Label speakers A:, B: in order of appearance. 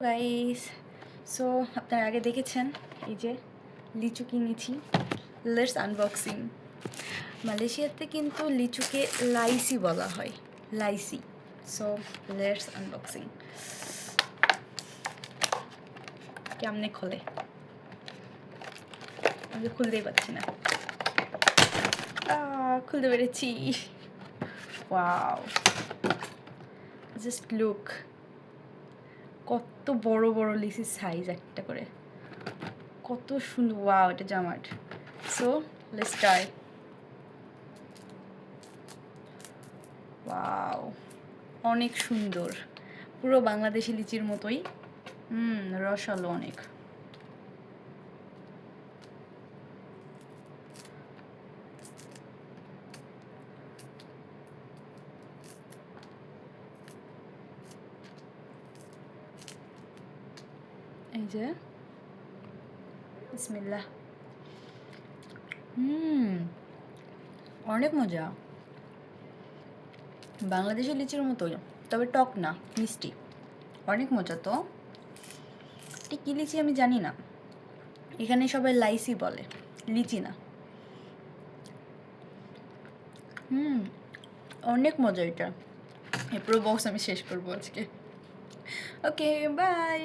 A: Guys, so আপনারা আগে দেখেছেন এই যে লিচু কিনেছি। Let's unboxing. মালয়েশিয়াতে কিন্তু লিচুকে লাইসি বলা হয়, লাইসি। So let's unboxing. কেমনে খোলে, আমি খুলতেই পারছি না। খুলতে পেরেছি। ওয়াও, জাস্ট লুক, কত বড় বড় লিচির সাইজ একটা করে, কত সুন্দর। ওয়াও, এটা জামাট। So let's try. ওয়াও, অনেক সুন্দর, পুরো বাংলাদেশি লিচির মতোই। রসালো অনেক। এই যে বিসমিল্লাহ। অনেক মজা, বাংলাদেশি লিচির মতোই, তবে টক না, মিষ্টি। অনেক মজা। তো এটা কী লিচি আমি জানি না, এখানে সবাই লাইসি বলে, লিচি না। অনেক মজা এটা। এই পুরো বক্স আমি শেষ করবো আজকে। ওকে, বাই।